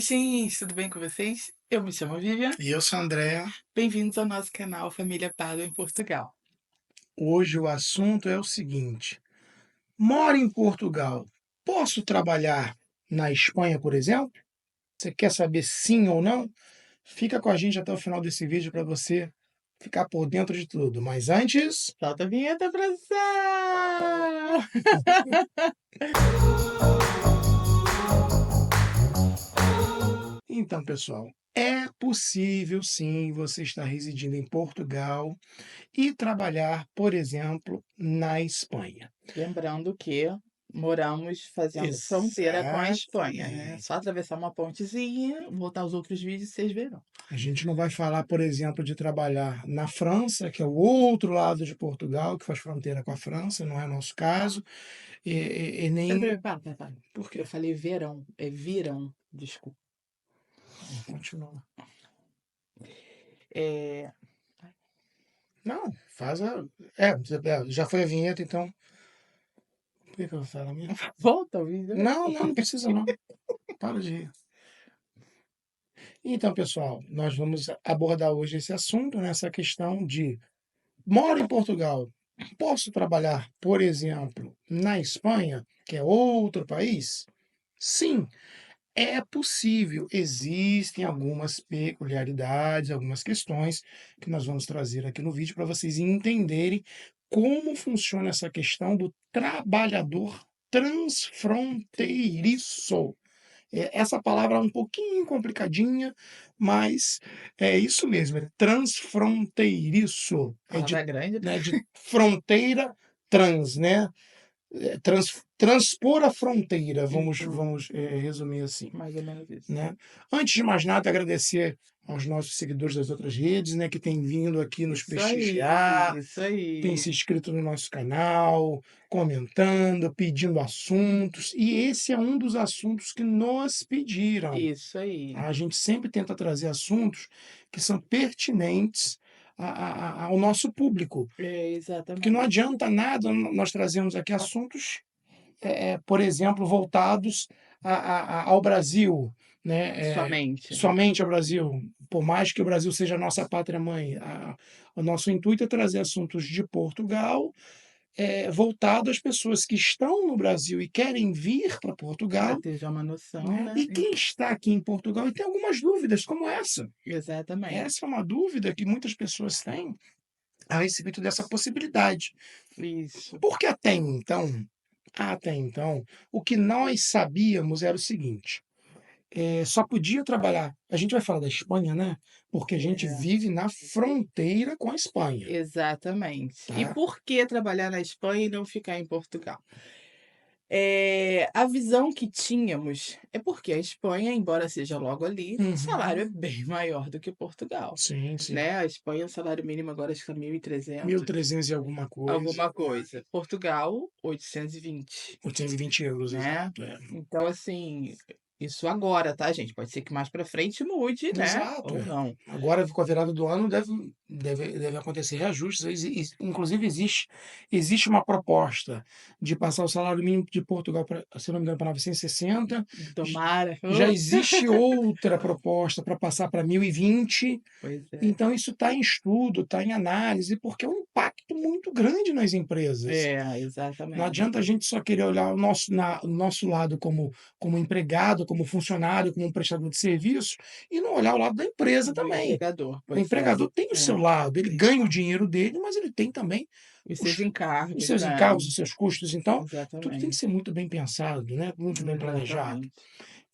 Gente, tudo bem com vocês? Eu me chamo Vivian. E eu sou a Andrea. Bem-vindos ao nosso canal Família Pádua em Portugal. Hoje o assunto é o seguinte: moro em Portugal, posso trabalhar na Espanha, por exemplo? Você quer saber sim ou não? Fica com a gente até o final desse vídeo para você ficar por dentro de tudo. Mas antes, Solta a vinheta, produção! então, pessoal, é possível sim você estar residindo em Portugal e trabalhar, por exemplo, na Espanha. Lembrando que moramos fazendo fronteira com a Espanha, né? Exatamente. Só atravessar uma pontezinha, voltar aos outros vídeos, vocês verão. A gente não vai falar, por exemplo, de trabalhar na França, que é o outro lado de Portugal, que faz fronteira com a França, não é nosso caso, e nem. Para. Por Eu quê? falei verão, é virão, desculpa. Continua. É... Não, faz a. Já foi a vinheta, então. Por que eu vou falar mesmo? Volta ao vídeo. Não precisa não. Para de rir. Então, pessoal, nós vamos abordar hoje esse assunto, né, essa questão de moro em Portugal, posso trabalhar, por exemplo, na Espanha, que é outro país? Sim, é possível. Existem algumas peculiaridades, algumas questões que nós vamos trazer aqui no vídeo para vocês entenderem como funciona essa questão do trabalhador transfronteiriço. Essa palavra é um pouquinho complicadinha, mas é isso mesmo, é transfronteiriço. É Palavra grande, né? de fronteira trans, né? Transpor a fronteira, vamos resumir assim, Mais ou menos isso. né? Antes de mais nada, agradecer aos nossos seguidores das outras redes, né, que têm vindo aqui nos Isso aí, prestigiar, isso têm aí. se inscrito no nosso canal, comentando, pedindo assuntos, e esse é um dos assuntos que nos pediram. Isso aí. A gente sempre tenta trazer assuntos que são pertinentes ao nosso público, É, porque não exatamente. adianta nada nós trazermos aqui assuntos por exemplo, voltados ao Brasil, né? Somente, né. Somente ao Brasil. Por mais que o Brasil seja a nossa pátria-mãe, o nosso intuito é trazer assuntos de Portugal, voltado às pessoas que estão no Brasil e querem vir para Pra Portugal, ter já uma noção, né? né. E quem está aqui em Portugal e tem algumas dúvidas, como essa. Exatamente. Essa é uma dúvida que muitas pessoas têm a respeito dessa possibilidade. Isso. Porque até então, o que nós sabíamos era o seguinte: só podia trabalhar. A gente vai falar da Espanha, né? Porque a gente É, vive na fronteira com a Espanha, exatamente. E tá? por que trabalhar na Espanha e não ficar em Portugal? A visão que tínhamos é porque a Espanha, embora seja logo ali, o salário Uhum. é bem maior do que Portugal, Sim, sim. né. A Espanha, o salário mínimo agora acho que tá 1.300, 1.300 e alguma coisa. alguma coisa. Portugal, 820. 820 euros, Né. exato. Então, assim, isso agora, tá, gente? Pode ser que mais pra frente mude, né, Exato, ou não. Agora, com a virada do ano, deve acontecer reajustes. Inclusive, existe uma proposta de passar o salário mínimo de Portugal, para, se não me engano, para 960. Tomara. Já existe outra proposta para passar para 1020. Pois é. Então, isso está em estudo, está em análise, porque é um impacto muito grande nas empresas. É, Não exatamente. adianta a gente só querer olhar o nosso lado como empregado, como funcionário, como um prestador de serviço, e não olhar o lado da empresa Do também. empregador, O pois é. empregador tem o seu É, lado, ele ganha o dinheiro dele, mas ele tem também os seus os, os encargos, seus né. encargos, os seus custos. Então, tudo tem que ser Exatamente, muito bem pensado, né? Muito bem planejado. exatamente.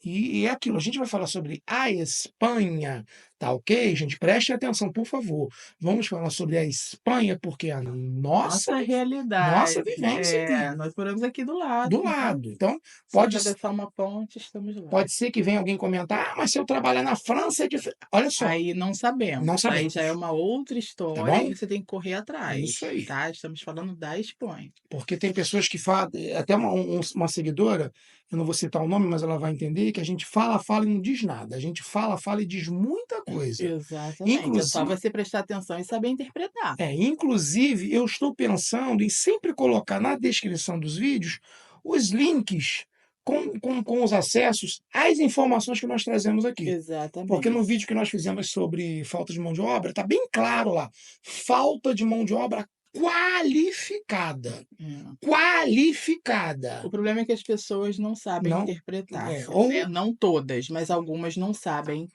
E é aquilo, a gente vai falar sobre a Espanha, tá ok, gente? Prestem atenção, por favor. Vamos falar sobre a Espanha, porque a Nossa nossa realidade. vivência aqui, Nós moramos aqui do lado, do então, lado. Então, só pode, atravessar uma ponte, estamos lá. pode ser que venha alguém comentar, mas se eu trabalhar na França é diferente. Olha só, Aí não sabemos, não aí já é sabemos, uma outra tá história bom? e você tem que correr É isso atrás, aí. tá? Estamos falando da Espanha. Porque tem pessoas que falam, até uma seguidora, eu não vou citar o nome, mas ela vai entender que a gente fala e não diz nada. A gente fala e diz muita coisa. Exatamente, é só Inclusive, você prestar atenção e saber interpretar. inclusive, eu estou pensando em sempre colocar na descrição dos vídeos os links com os acessos às informações que nós trazemos aqui. Porque no Exatamente. vídeo que nós fizemos sobre falta de mão de obra, está bem claro lá, falta de mão de obra qualificada. É. Qualificada. O problema é que as pessoas não sabem Não, interpretar, né, ou não todas, mas algumas não sabem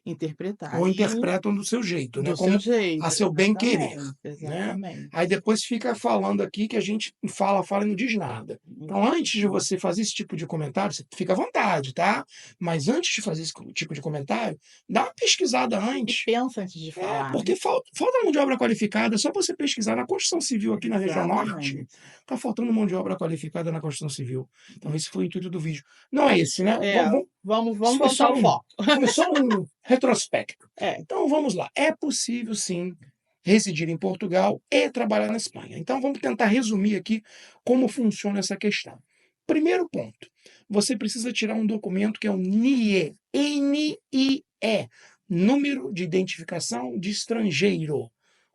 interpretar. ou E interpretam do seu jeito, né, do seu como a jeito, seu bem querer, exatamente, né. exatamente. Aí depois fica falando aqui que a gente fala e não diz nada. Então antes de você fazer esse tipo de comentário, você fica à vontade, tá, mas antes de fazer esse tipo de comentário, dá uma pesquisada E antes. pensa antes de É, falar, né. porque falta mão de obra qualificada, é só você pesquisar na construção civil aqui na região norte, Exatamente. está faltando mão de obra qualificada na construção civil. Então esse foi o intuito do vídeo. Não é esse, né, É, vamos isso vamos foi voltar ao foco. só um retrospecto. É, Então vamos lá, é possível sim residir em Portugal e trabalhar na Espanha. Então vamos tentar resumir aqui como funciona essa questão. Primeiro ponto, você precisa tirar um documento que é o NIE, N-I-E, Número de Identificação de Estrangeiro,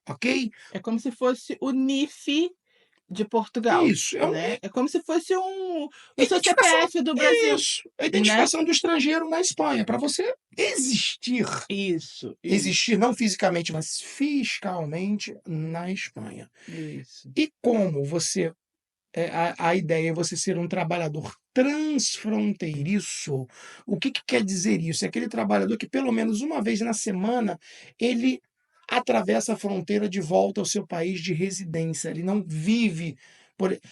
ok? é como se fosse o NIF de Portugal, Isso, né, é como se fosse o seu identificação, CPF do Brasil, a né. identificação do estrangeiro na Espanha, para você existir. Isso, Existir não fisicamente, mas fiscalmente na Espanha. isso. E como você a ideia é você ser um trabalhador transfronteiriço, o que quer dizer isso? É aquele trabalhador que pelo menos uma vez na semana ele atravessa a fronteira de volta ao seu país de residência, ele não vive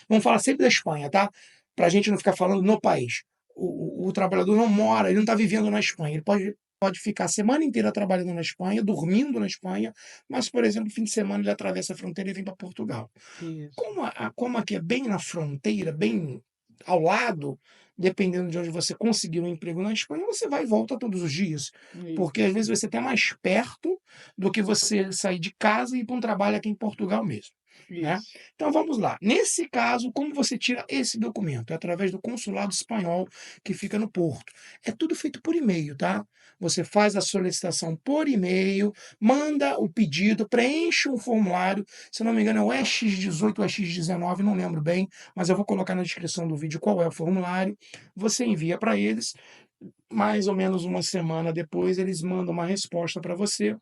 vamos falar sempre da Espanha, tá? Para a gente não ficar falando no país. O trabalhador não mora, ele não está vivendo na Espanha, ele pode ficar a semana inteira trabalhando na Espanha, dormindo na Espanha, mas, por exemplo, no fim de semana ele atravessa a fronteira e vem para Portugal. Isso, Como aqui é bem na fronteira, bem ao lado, dependendo de onde você conseguir um emprego na Espanha, você vai e volta todos os dias, isso, porque às vezes vai ser até mais perto do que você sair de casa e ir para um trabalho aqui em Portugal mesmo, né. isso. Então vamos lá, nesse caso, como você tira esse documento? É através do consulado espanhol que fica no Porto. É tudo feito por e-mail, tá. Você faz a solicitação por e-mail, manda o pedido, preenche um formulário, se não me engano é o EX18 ou EX19, não lembro bem, mas eu vou colocar na descrição do vídeo qual é o formulário. Você envia para eles, mais ou menos uma semana depois eles mandam uma resposta para você,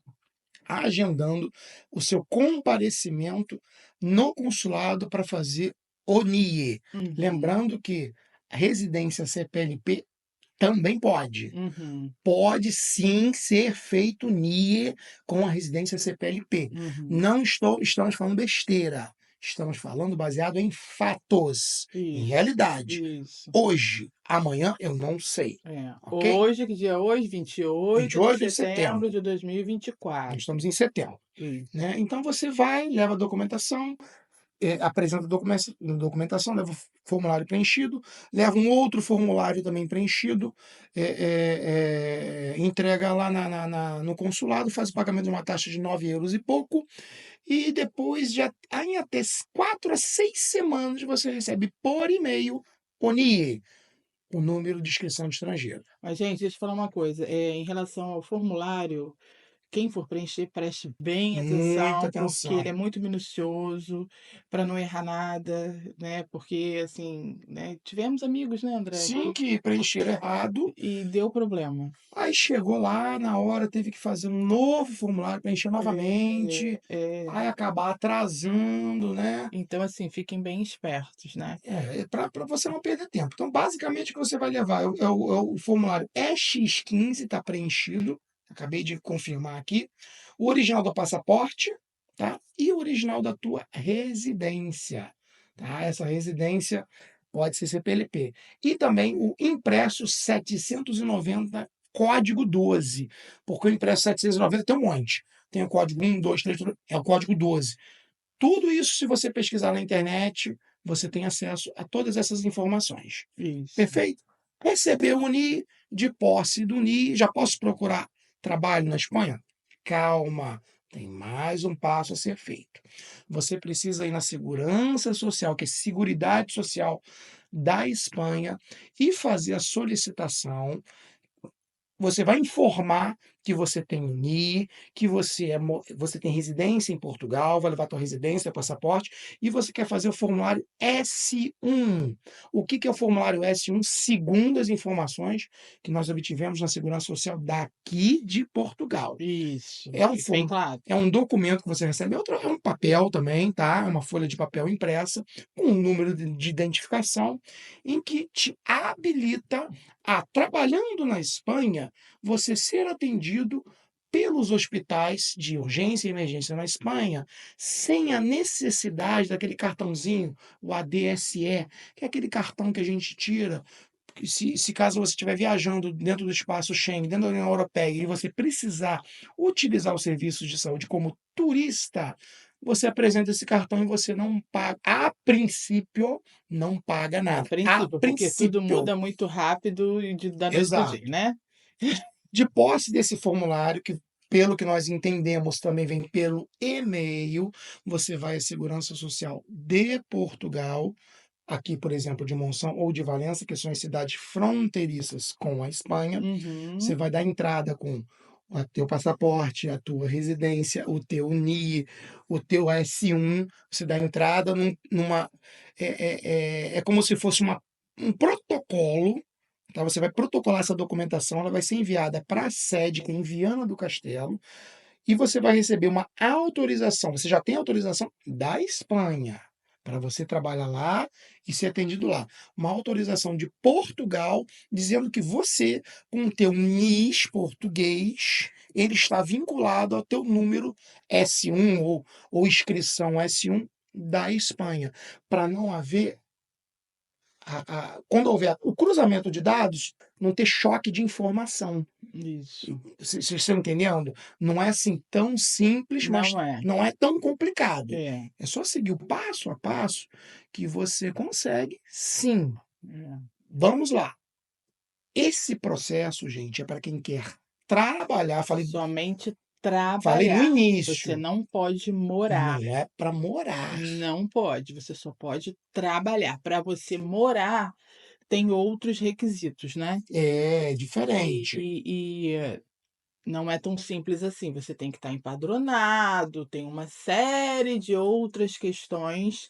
agendando o seu comparecimento no consulado para fazer o NIE. Uhum, Lembrando que a residência CPLP também pode. uhum, Pode sim ser feito NIE com a residência CPLP. uhum. Não estamos falando besteira. Estamos falando baseado em fatos, em Isso, realidade. isso. Hoje, amanhã, eu não sei, É. ok? Hoje, que dia é hoje? 28 de 28 de setembro setembro, de dois mil e vinte e nós quatro. estamos em setembro, Isso, né? Então você vai, leva a documentação, apresenta a documentação, leva o formulário preenchido, leva um outro formulário também preenchido, entrega lá no consulado, faz o pagamento de uma taxa de 9 € e pouco, e depois, em até 4 a 6 semanas, você recebe por e-mail o NIE, o número de inscrição de estrangeiro. mas gente, deixa eu falar uma coisa, em relação ao formulário, quem for preencher, preste bem Muita atenção, porque ele atenção. é muito minucioso, para não errar nada, né, porque, assim, né, tivemos amigos, né, André, Sim, que preencheram errado. e deu problema. Aí chegou lá, na hora teve que fazer um novo formulário, preencher novamente, É. aí acabar atrasando, né. Então, assim, fiquem bem espertos, né. Pra você não perder tempo. Então, basicamente, o que você vai levar é o formulário EX15, está preenchido, acabei de confirmar aqui, o original do passaporte, tá, e o original da tua residência, tá. Essa residência pode ser CPLP. E também o impresso 790, código 12, porque o impresso 790 tem um monte, tem o código 1, 2, 3, é o código 12. Tudo isso, se você pesquisar na internet, você tem acesso a todas essas informações. Isso. Perfeito? Receber o NIE, de posse do NIE, já posso procurar trabalho na Espanha? Calma, tem mais um passo a ser feito. Você precisa ir na Segurança Social, que é Seguridade Social da Espanha, e fazer a solicitação. Você vai informar que você tem o NIE, que você tem residência em Portugal, vai levar tua residência, passaporte, e você quer fazer o formulário S1. O que que é o formulário S1? Segundo as informações que nós obtivemos na Segurança Social daqui de Portugal. Isso, É um fique bem form claro. é um documento que você recebe, é um papel também, tá, é uma folha de papel impressa, com um número de identificação, em que te habilita a, trabalhando na Espanha, você ser atendido pelos hospitais de urgência e emergência na Espanha, sem a necessidade daquele cartãozinho, o ADSE, que é aquele cartão que a gente tira que se caso você estiver viajando dentro do espaço Schengen, dentro da União Europeia, e você precisar utilizar os serviços de saúde como turista, você apresenta esse cartão e você não paga, a princípio, não paga A nada. A princípio, porque tudo princípio, muda muito rápido e da noite para o dia, exato. né? De posse desse formulário, que pelo que nós entendemos também vem pelo e-mail, você vai à Segurança Social de Portugal, aqui, por exemplo, de Monção ou de Valença, que são as cidades fronteiriças com a Espanha. Você Uhum. vai dar entrada com o teu passaporte, a tua residência, o teu NIE, o teu S1. Você dá entrada numa. É como se fosse um protocolo. Tá? Você vai protocolar essa documentação, ela vai ser enviada para a sede, que é em Viana do Castelo, e você vai receber uma autorização. Você já tem autorização da Espanha para você trabalhar lá e ser atendido lá. Uma autorização de Portugal dizendo que você, com o teu NIS português, ele está vinculado ao teu número S1 ou inscrição S1 da Espanha, para não haver quando houver o cruzamento de dados, não ter choque de informação. Isso. Vocês estão entendendo? Não é assim tão simples, mas Não é. não é tão complicado. É. É só seguir o passo a passo que você consegue, sim. É. Vamos lá. Esse processo, gente, é para quem quer trabalhar. Somente Falei no trabalhar. Você início, não pode morar. não é para morar. Não pode, você só pode trabalhar. Para você morar, tem outros requisitos, né. É E diferente. e e não é tão simples assim, você tem que estar empadronado, tem uma série de outras questões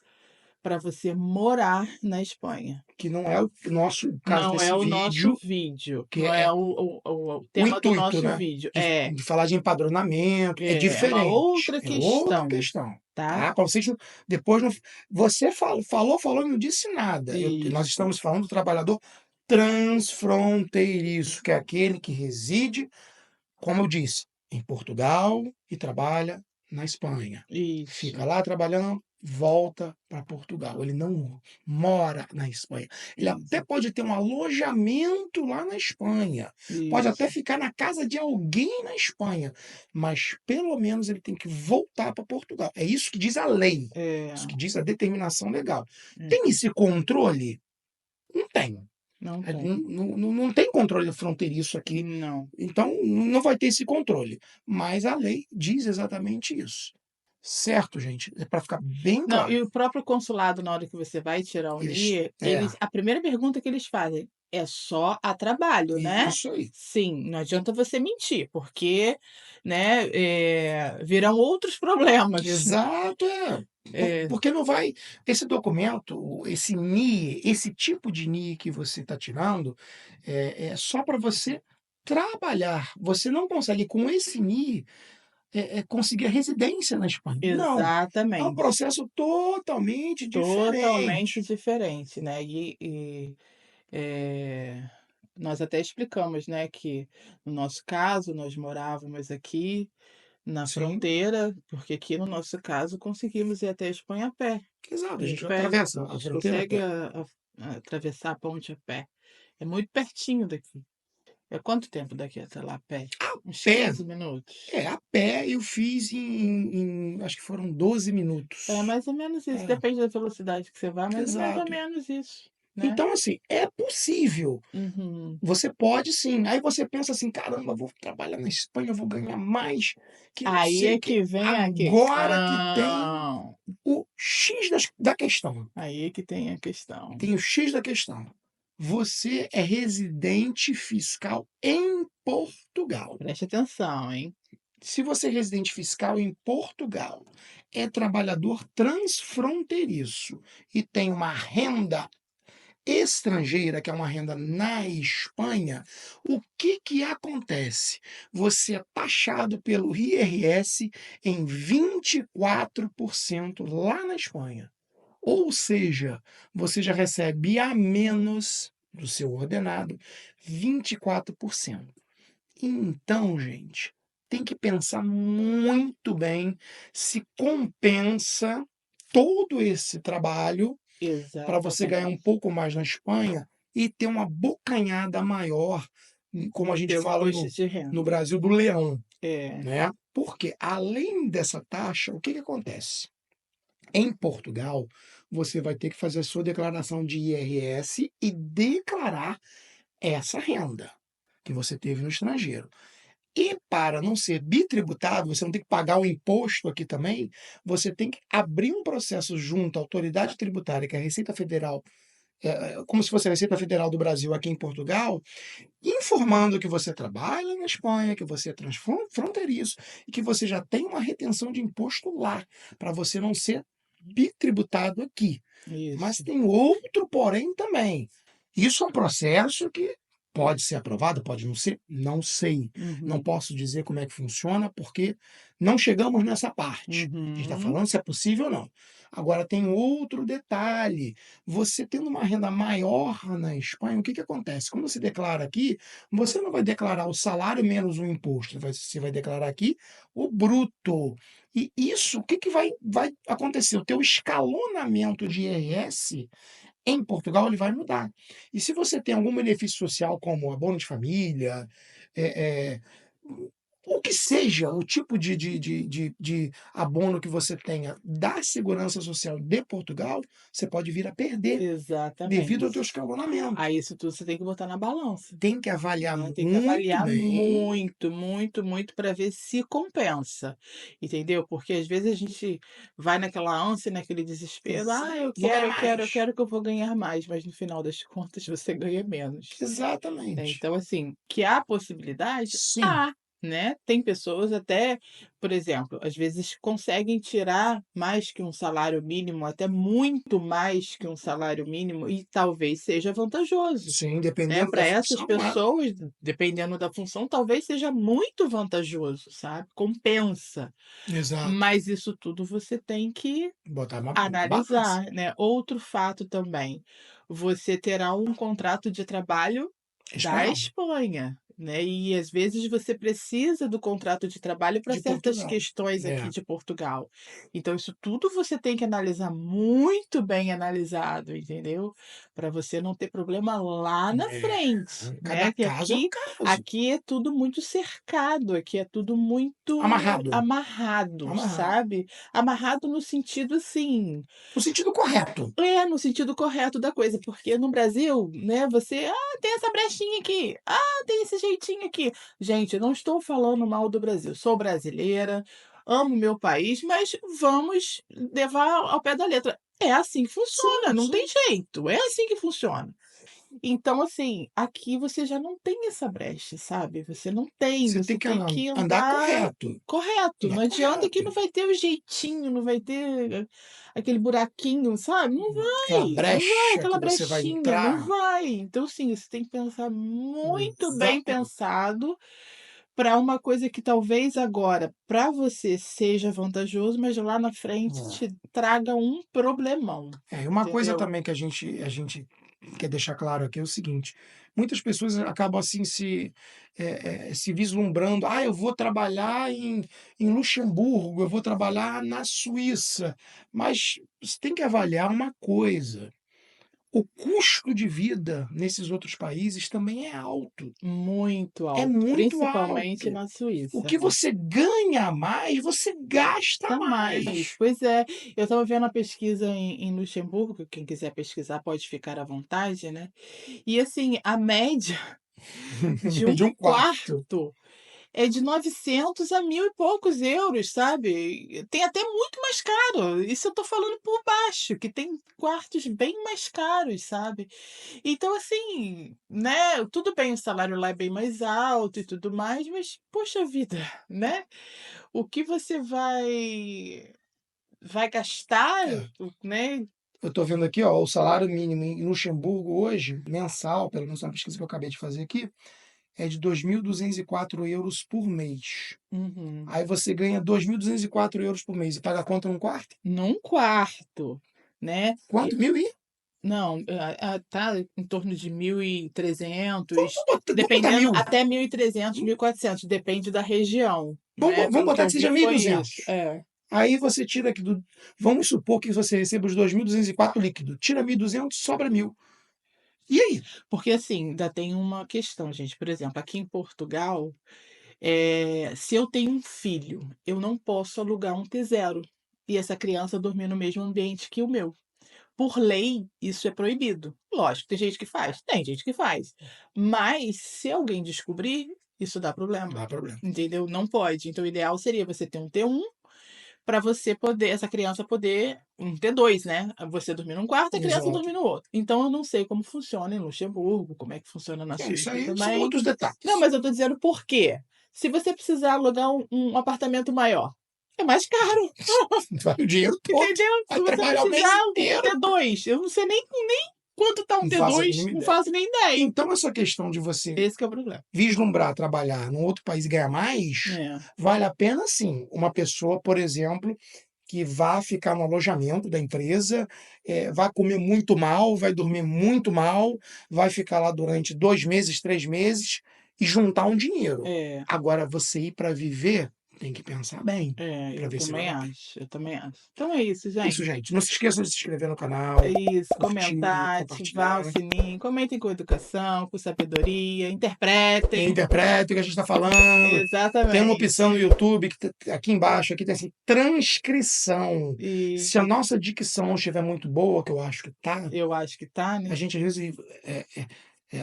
para você morar na Espanha. Que não é o nosso caso Não é desse o nosso vídeo, vídeo, que não é é o o tema do intuito, nosso né? vídeo. De falar de empadronamento, é É uma diferente, outra é outra questão, questão, tá. tá? Para vocês depois não, você falou e não disse nada. Nós Isso, estamos falando do trabalhador transfronteiriço, que é aquele que reside, como eu disse, em Portugal e trabalha na Espanha. Fica isso, lá trabalhando, volta para Portugal. Ele não mora na Espanha. Ele até isso, pode ter um alojamento lá na Espanha, pode até isso. ficar na casa de alguém na Espanha, mas pelo menos ele tem que voltar para Portugal. É isso que diz a lei, É, isso que diz a determinação legal. é, Tem esse controle? Não tem. não É, tem. não tem controle fronteiriço aqui, Não. então não vai ter esse controle. Mas a lei diz exatamente isso. Certo, gente? É para ficar bem Não, claro. e o próprio consulado, na hora que você vai tirar o Eles NIE, é, a primeira pergunta que eles fazem: "É só a trabalho, né?" isso aí. Sim, não adianta você mentir, porque, né, virão outros problemas. Exato, é. É, Porque não vai esse documento, esse NIE, esse tipo de NIE que você está tirando, é só para você trabalhar. Você não consegue com esse NIE, conseguir a residência na Espanha. Não, é um exatamente. processo totalmente Totalmente diferente. diferente, né. Nós até explicamos, né, que no nosso caso, nós morávamos aqui na Sim, fronteira, porque aqui no nosso caso conseguimos ir até a Espanha a pé. exato, A a gente gente pega atravessa a a gente fronteira a consegue pé. atravessar a ponte a pé. É muito pertinho daqui. É quanto tempo daqui até lá a pé? A Uns pé, 15 minutos. a pé eu fiz acho que foram 12 É minutos. mais ou menos isso, É, depende da velocidade que você vai, mas é mais ou exato. menos isso, né. Então, assim, é possível. Uhum. Você pode sim. Aí você pensa assim: "Caramba, vou trabalhar na Espanha, eu vou ganhar mais que não Aí sei é o quê". que vem a Agora que tem questão, o X da questão. aí é que tem a questão. Tem o X da questão. você é residente fiscal em Portugal. Preste atenção, hein. Se você é residente fiscal em Portugal, é trabalhador transfronteiriço e tem uma renda estrangeira, que é uma renda na Espanha, o que que acontece? Você é taxado pelo IRS em 24% lá na Espanha. Ou seja, você já recebe a menos do seu ordenado 24%. Então, gente, tem que pensar muito bem se compensa todo esse trabalho para você ganhar um Exatamente. pouco mais na Espanha e ter uma bocanhada maior, como a No gente teu fala imposto no de no renda. Brasil, do leão, É, né. Porque além dessa taxa, o que que acontece? Em Portugal, você vai ter que fazer a sua declaração de IRS e declarar essa renda que você teve no estrangeiro. E para não ser bitributado, você não tem que pagar o imposto aqui também, você tem que abrir um processo junto à autoridade tributária, que é a Receita Federal, como se fosse a Receita Federal do Brasil aqui em Portugal, informando que você trabalha na Espanha, que você é transfronteiriço e que você já tem uma retenção de imposto lá, para você não ser bitributado aqui. Mas isso. tem outro porém também. Isso é um processo que pode ser aprovado, pode não ser, não sei. Não Uhum, posso dizer como é que funciona, porque não chegamos nessa parte. A gente está uhum. falando se é possível ou não. Agora tem outro detalhe. Você tendo uma renda maior na Espanha, o que que acontece? Quando você declara aqui, você não vai declarar o salário menos o imposto, você vai declarar aqui o bruto. E isso, o que que vai acontecer? O teu escalonamento de IRS em Portugal ele vai mudar. E se você tem algum benefício social, como abono de família, eh eh, o que seja o tipo de abono que você tenha da segurança social de Portugal, você pode vir a perder, devido ao teu Exatamente. escalonamento. Aí isso tudo você tem que botar na balança, Tem que avaliar né, tem que muito avaliar bem. muito, muito, muito para ver se compensa, entendeu? Porque às vezes a gente vai naquela ânsia, naquele desespero: "Ah, Exato. eu Vou ganhar quero, eu quero, eu mais. quero que eu vou ganhar mais", mas no final das contas você ganha menos. Né, Exatamente. então assim, que há possibilidade? Sim, Há, né. Tem pessoas até, por exemplo, às vezes conseguem tirar mais que um salário mínimo, até muito mais que um salário mínimo e talvez seja vantajoso, sim, né. dependendo Para da essas função, é. pessoas, dependendo da função, talvez seja muito vantajoso, sabe, compensa. Exato. Mas isso tudo você tem que Botar na balança. analisar, né. Outro fato também, você terá um contrato de trabalho da Espanhol, Espanha, né, e às vezes você precisa do contrato de trabalho para de certas Portugal. questões aqui É, de Portugal. Então isso tudo você tem que analisar muito bem analisado, entendeu, para você não ter problema lá na é. frente, Cada né, que caso é um aqui caso. aqui é tudo muito cercado, aqui é tudo muito Amarrado, amarrado, amarrado. sabe. Amarrado no sentido, assim, No sentido correto. é, no sentido correto da coisa, porque no Brasil, né, você: "Ah, tem essa brechinha aqui. Ah, tem esse jeitinho aqui". Gente, eu não estou falando mal do Brasil, sou brasileira, amo meu país, mas vamos levar ao pé da letra. É assim que funciona, Sim, não tem sim. jeito, é assim que funciona. Então, assim, aqui você já não tem essa brecha, sabe, Você tem você que tem que andar andar correto, correto, andar não adianta que correto. não vai ter o jeitinho, não vai ter aquele buraquinho, sabe, Aquela não vai, brecha aquela que você vai brechinha, não entrar, vai. Então, assim, você tem que pensar muito bem exatamente. pensado para uma coisa que talvez agora para você seja vantajoso, mas lá na frente te traga um problemão, É, e uma coisa entendeu? também que a gente quer deixar claro aqui é o seguinte: muitas pessoas acabam assim se vislumbrando, ah, eu vou trabalhar em Luxemburgo, eu vou trabalhar na Suíça, mas você tem que avaliar uma coisa: o custo de vida nesses outros países também é alto, Muito é alto, muito principalmente alto. na O Suíça, que né. você ganha a mais, você gasta Tá mais. mais. Pois é, eu estava vendo a pesquisa em Luxemburgo, quem quiser pesquisar pode ficar à vontade, né, e assim, a média de um De um quarto. quarto é de 900 a 1.000 e poucos euros, sabe. Tem até muito mais caro, isso eu tô falando por baixo, que tem quartos bem mais caros, sabe. Então assim, né, tudo bem, o salário lá é bem mais alto e tudo mais, mas poxa vida, né, o que você vai gastar, É. né. Eu tô vendo aqui, ó, o salário mínimo em Luxemburgo hoje, mensal, pelo menos na pesquisa que eu acabei de fazer aqui, é de 2.204 euros por mês. Uhum. Aí você ganha 2.204 euros por mês e paga a conta num quarto? Num quarto, né. Quanto? Mil e? Não, tá em torno de Vamos, 1.300, vamos botar dependendo, mil. até 1.300, 1.400, depende da região, né, Vamos pelo que botar eu que vi seja mil e foi isso. duzentos. É, Aí você tira aqui do. Vamos supor que você receba os 2.204 líquido. Tira 1.200, sobra 1.000. E aí? porque assim, ainda tem uma questão, gente, por exemplo, aqui em Portugal, se eu tenho um filho, eu não posso alugar um T0 e essa criança dormir no mesmo ambiente que o meu. Por lei, isso é proibido. Lógico, tem gente que faz? Tem gente que faz. Mas se alguém descobrir, isso dá Não problema, dá problema. entendeu? Não pode. Então o ideal seria você ter um T1 para você poder essa criança poder um T2, né, você dormir num quarto, a criança Exato. dormir no outro. Então eu não sei como funciona em Luxemburgo, como é que funciona na É, isso Suíça aí são também. outros Não, detalhes. mas eu tô dizendo por quê. Se você precisar alugar um apartamento maior, é mais caro. Vai o dinheiro todo. Entendeu? Vai Se você trabalhar o mês precisar um inteiro. T2, eu não sei nem quanto tá um Não faço a T2, mínima não ideia. faço nem ideia. Então, essa questão de você Esse que é o problema. vislumbrar trabalhar num outro país e ganhar mais, É, vale a pena sim. Uma pessoa, por exemplo, que vá ficar no alojamento da empresa, vai comer muito mal, vai dormir muito mal, vai ficar lá durante 2 meses, 3 meses e juntar um dinheiro. é, Agora, você ir para viver, tem que pensar bem para eu ver se vale também a pena. acho, eu também acho. Então é isso, É isso, gente. gente. Não se esqueça de se inscrever no É canal, isso, curtir, comentar, ativar o compartilhar. sininho, comentem com educação, com sabedoria, interpretem. Interprete o que a gente está falando. Tem uma opção no Exatamente. YouTube que aqui embaixo aqui tem assim, transcrição. Se a Isso, nossa dicção não estiver muito boa, que eu acho que tá, eu acho que tá, a né. gente às vezes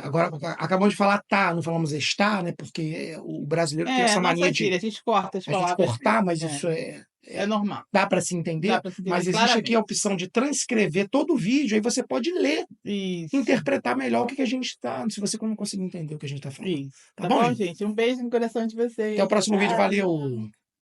agora acabamos de falar tá, não falamos está, né? Porque o brasileiro tem essa mania Nossa de gíria, a gente corta as a gente palavras. cortar, mas É, isso é normal, dá para se dá entender. para se entender Mas existe aqui a claramente. opção de transcrever todo o vídeo, aí você pode ler, Isso. interpretar melhor o que a gente está. Se você não conseguir entender o que a gente está falando. Isso. Tá Tá bom, bom, gente? gente? Um beijo no coração de Até o vocês. próximo vídeo. Tchau. Valeu!